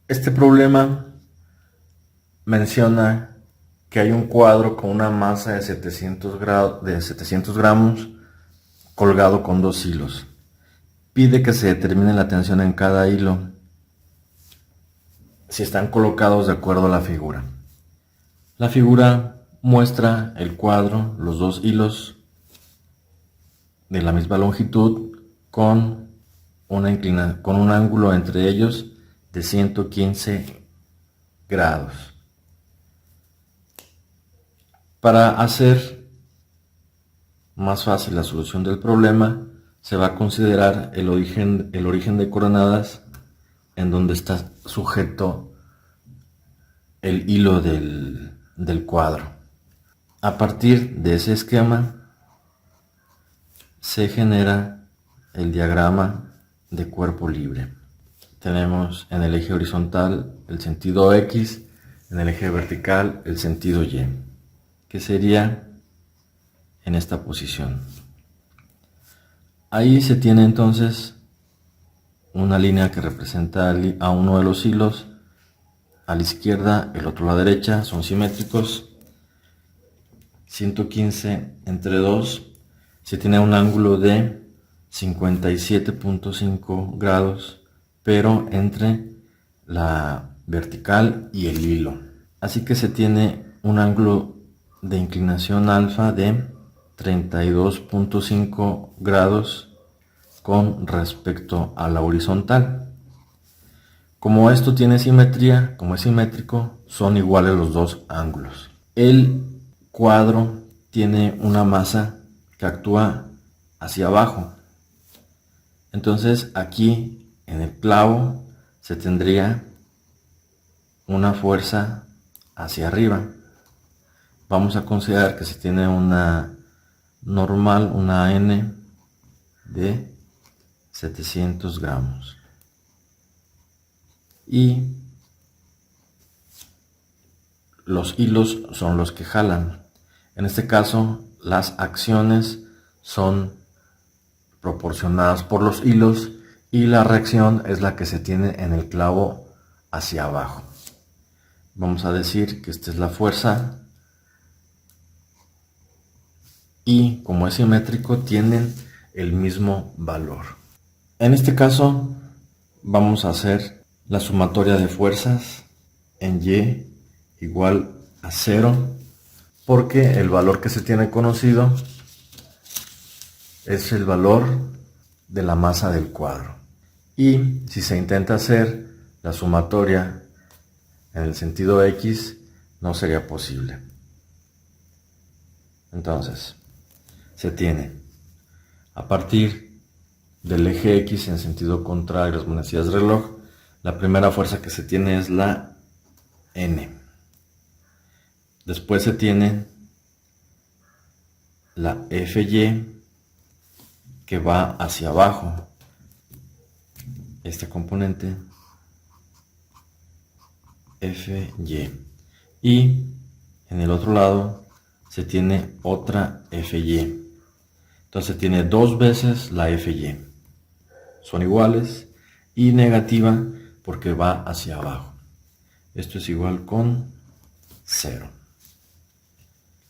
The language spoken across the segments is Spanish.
Este problema menciona que hay un cuadro con una masa de 700 gramos colgado con dos hilos. Pide que se determine la tensión en cada hilo si están colocados de acuerdo a la figura. La figura muestra el cuadro, los dos hilos de la misma longitud con con un ángulo entre ellos de 115 grados. Para hacer más fácil la solución del problema, se va a considerar el origen de coordenadas en donde está sujeto el hilo del cuadro. A partir de ese esquema se genera el diagrama de cuerpo libre. Tenemos en el eje horizontal el sentido X, en el eje vertical el sentido Y, que sería en esta posición. Ahí se tiene entonces una línea que representa a uno de los hilos, a la izquierda, el otro a la derecha, son simétricos. 115 entre 2 se tiene un ángulo de 57.5 grados, pero entre la vertical y el hilo. Así que se tiene un ángulo de inclinación alfa de 32.5 grados con respecto a la horizontal. Como esto tiene simetría, como es simétrico, son iguales los dos ángulos. El cuadro tiene una masa que actúa hacia abajo. Entonces aquí en el clavo se tendría una fuerza hacia arriba. Vamos a considerar que se tiene una normal, una N de 700 gramos. Y los hilos son los que jalan. En este caso, las acciones son proporcionadas por los hilos y la reacción es la que se tiene en el clavo hacia abajo. Vamos a decir que esta es la fuerza y como es simétrico tienen el mismo valor. En este caso vamos a hacer la sumatoria de fuerzas en Y igual a 0, porque el valor que se tiene conocido es el valor de la masa del cuadro. Y si se intenta hacer la sumatoria en el sentido X, no sería posible. Entonces, se tiene a partir del eje X en sentido contrario a las manecillas de reloj, la primera fuerza que se tiene es la N. Después se tiene la Fy que va hacia abajo. Este componente Fy. Y en el otro lado se tiene otra Fy. Entonces tiene dos veces la Fy. Son iguales y negativa porque va hacia abajo. Esto es igual con 0.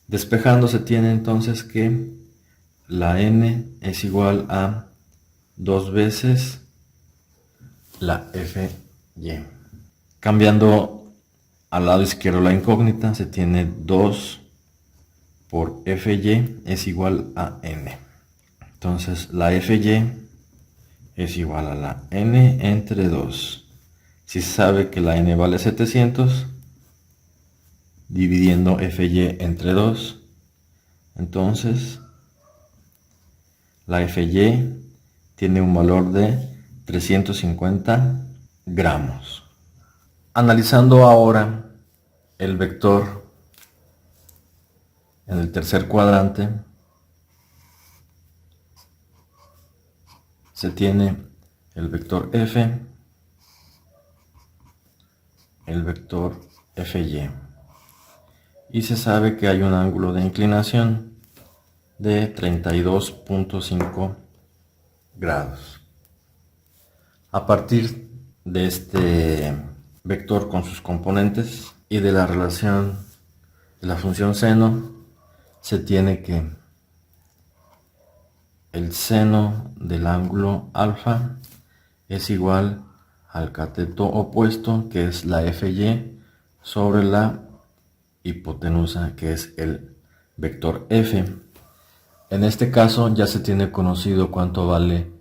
Despejando se tiene entonces que la N es igual a 2 veces la Fy. Cambiando al lado izquierdo la incógnita, se tiene 2 por Fy es igual a N. Entonces la Fy es igual a la N entre 2. Si se sabe que la N vale 700, dividiendo Fy entre 2, entonces la Fy tiene un valor de 350 gramos. Analizando ahora el vector en el tercer cuadrante, se tiene el vector F, el vector Fy, y se sabe que hay un ángulo de inclinación de 32.5 grados. A partir de este vector con sus componentes, y de la relación de la función seno se tiene que el seno del ángulo alfa es igual al cateto opuesto, que es la FY, sobre la hipotenusa, que es el vector F. En este caso ya se tiene conocido cuánto vale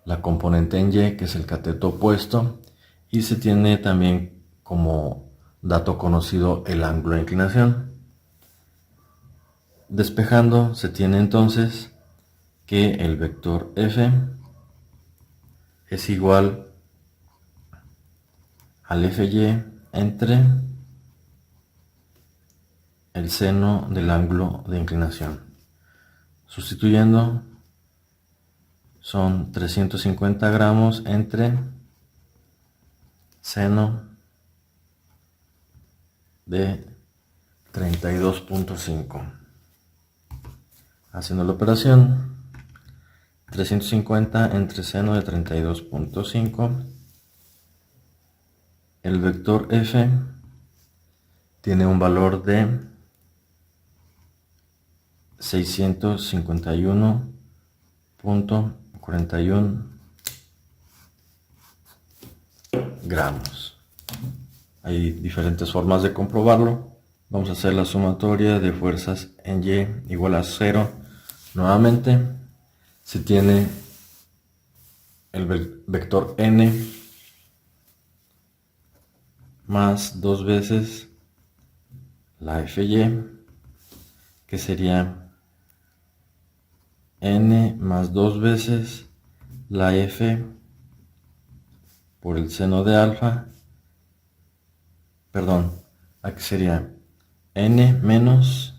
la componente en Y, que es el cateto opuesto, y se tiene también como dato conocido el ángulo de inclinación. Despejando, se tiene entonces que el vector F es igual al FY entre el seno del ángulo de inclinación. Sustituyendo, son 350 gramos entre seno de 32.5. Haciendo la operación, 350 entre seno de 32.5, el vector F tiene un valor de 651.41 gramos. Hay diferentes formas de comprobarlo. Vamos a hacer la sumatoria de fuerzas en Y igual a 0. Nuevamente, se tiene el vector N más 2 veces la FY, que sería N más 2 veces la F por el seno de alfa, perdón, aquí sería N menos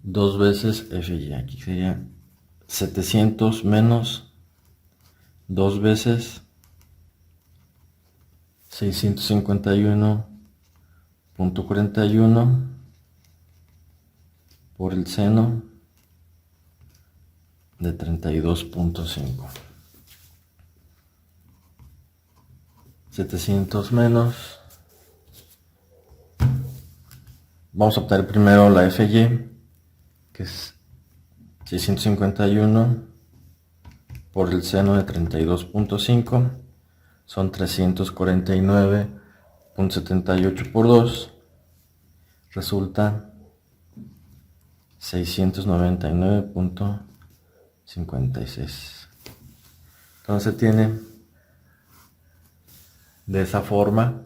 2 veces FY, aquí sería 700 menos 2 veces 651.41 por el seno de 32.5. 700 menos, vamos a obtener primero la FY, que es 651 por el seno de 32.5, son 349.78 por 2, resulta 699.56. Entonces tiene de esa forma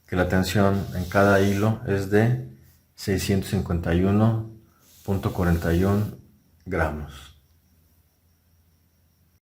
que la tensión en cada hilo es de 651.41 gramos.